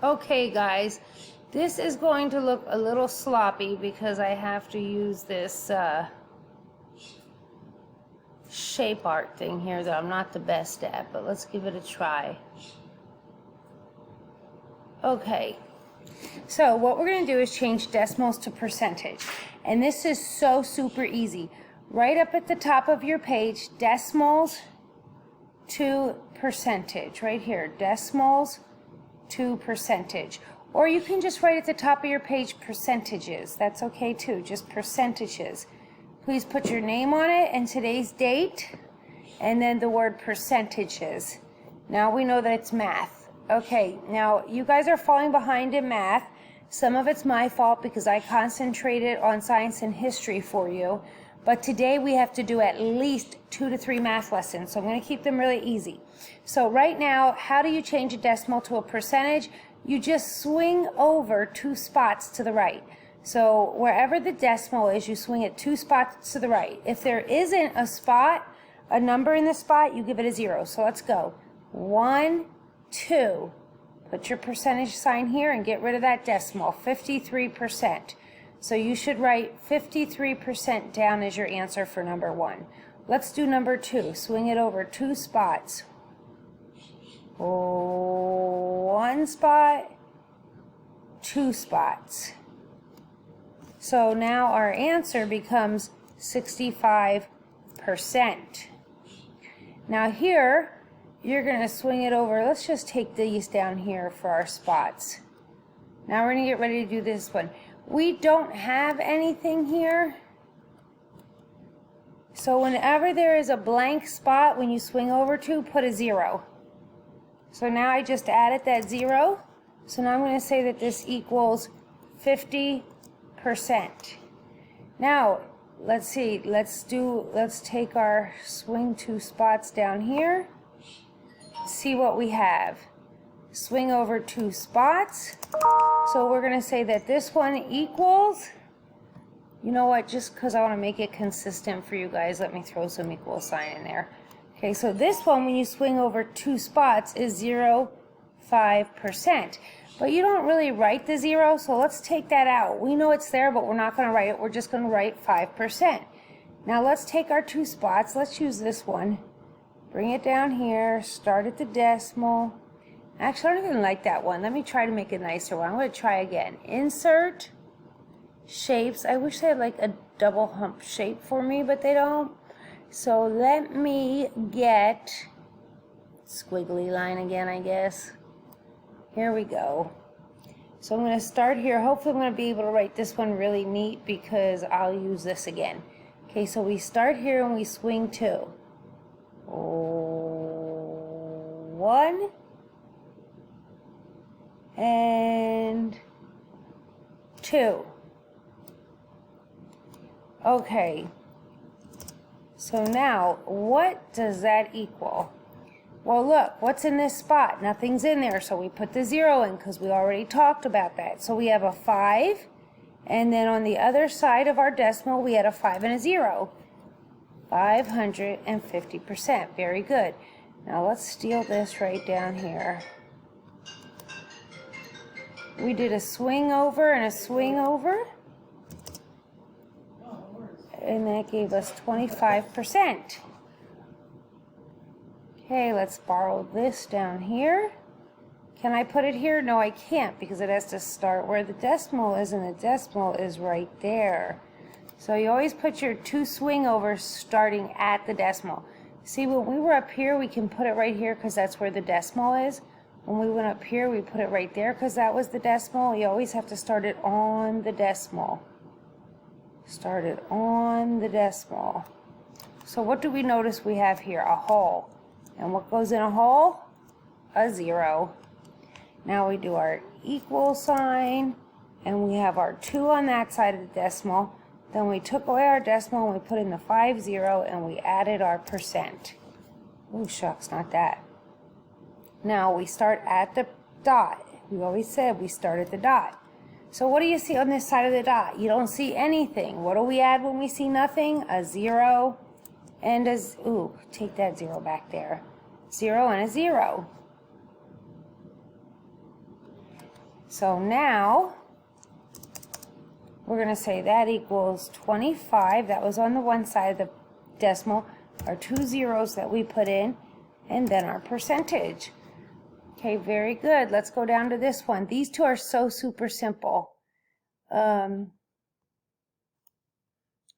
Okay, guys, this is going to look a little sloppy because I have to use this shape art thing here that I'm not the best at, but let's give it a try. Okay, so what we're going to do is change decimals to percentage, and this is so super easy. Right up at the top of your page, decimals to percentage, right here, decimals to percentage. Or you can just write at the top of your page percentages. That's okay too, just percentages. Please put your name on it and today's date, and then the word percentages. Now we know that it's math. Okay, now you guys are falling behind in math. Some of it's my fault because I concentrated on science and history for you. But today we have to do at least 2 to 3 math lessons, so I'm going to keep them really easy. So right now, how do you change a decimal to a percentage? You just swing over 2 spots to the right. So wherever the decimal is, you swing it 2 spots to the right. If there isn't a spot, a number in the spot, you give it a 0. So let's go. 1, 2. Put your percentage sign here and get rid of that decimal, 53%. So you should write 53% down as your answer for number 1. Let's do number 2. Swing it over 2 spots. 1 spot, 2 spots. So now our answer becomes 65%. Now here, you're going to swing it over. Let's just take these down here for our spots. Now we're going to get ready to do this one. We don't have anything here. So whenever there is a blank spot, when you swing over to, put a 0. So now I just added that 0. So now I'm going to say that this equals 50%. Now, let's see. Let's take our swing 2 spots down here. See what we have. Swing over 2 spots. So we're going to say that this one equals, you know what, just because I want to make it consistent for you guys, let me throw some equal sign in there. Okay, so this one, when you swing over 2 spots, is 0.5%. But you don't really write the 0, so let's take that out. We know it's there, but we're not going to write it. We're just going to write 5%. Now let's take our 2 spots. Let's use this one. Bring it down here. Start at the decimal. Actually, I don't even like that one. Let me try to make a nicer one. I'm going to try again. Insert shapes. I wish they had like a double hump shape for me, but they don't. So let me get squiggly line again, I guess. Here we go. So I'm going to start here. Hopefully I'm going to be able to write this one really neat because I'll use this again. Okay, so we start here and we swing 2. 1 and 2. Okay. So now, what does that equal? Well, look, what's in this spot? Nothing's in there, so we put the 0 in because we already talked about that. So we have a 5, and then on the other side of our decimal, we had a 5 and a 0. 550%. Very good. Now let's steal this right down here. We did a swing over and a swing over. And that gave us 25%. Okay, let's borrow this down here. Can I put it here? No, I can't because it has to start where the decimal is, and the decimal is right there. So you always put your 2 swing overs starting at the decimal. See, when we were up here, we can put it right here because that's where the decimal is. When we went up here, we put it right there because that was the decimal. You always have to start it on the decimal. Start it on the decimal. So what do we notice we have here? A hole. And what goes in a hole? A 0. Now we do our equal sign, and we have our 2 on that side of the decimal. Then we took away our decimal and we put in the 50 and we added our percent. Oh shucks, not that. Now we start at the dot. We always said we start at the dot. So what do you see on this side of the dot? You don't see anything. What do we add when we see nothing? A 0 and a, ooh, take that 0 back there. 0 and a 0. So now we're going to say that equals 25. That was on the one side of the decimal. Our 2 zeros that we put in, and then our percentage. Okay, very good. Let's go down to this one. These two are so super simple. I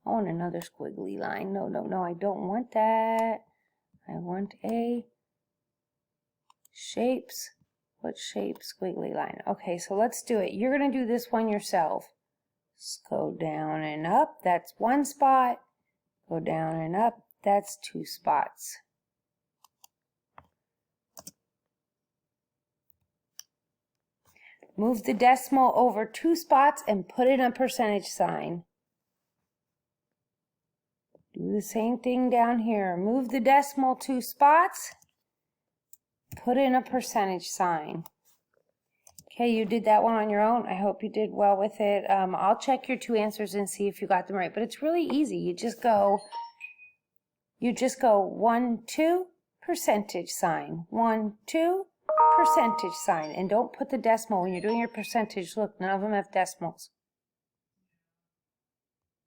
want another squiggly line. No, I don't want that. I want a shapes. What shape? Squiggly line. Okay, so let's do it. You're going to do this one yourself. Let's go down and up. That's one spot. Go down and up. That's 2 spots. Move the decimal over 2 spots and put in a percentage sign. Do the same thing down here. Move the decimal 2 spots, put in a percentage sign. Okay, you did that one on your own. I hope you did well with it. I'll check your 2 answers and see if you got them right, but it's really easy. You just go 1, 2, percentage sign. 1, 2, percentage sign. And don't put the decimal when you're doing your percentage. Look, none of them have decimals.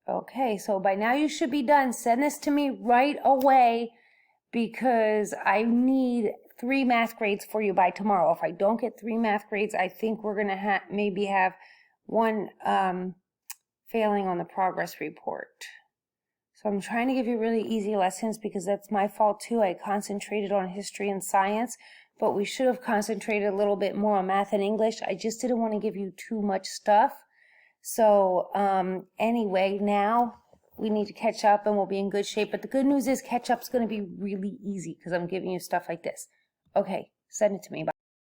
Okay, so by now you should be done. Send this to me right away because I need 3 math grades for you by tomorrow. If I don't get 3 math grades, I think we're going to maybe have 1 failing on the progress report. So I'm trying to give you really easy lessons because that's my fault too. I concentrated on history and science, but we should have concentrated a little bit more on math and English. I just didn't want to give you too much stuff. So anyway, now we need to catch up and we'll be in good shape. But the good news is catch up's going to be really easy because I'm giving you stuff like this. Okay, send it to me. Bye.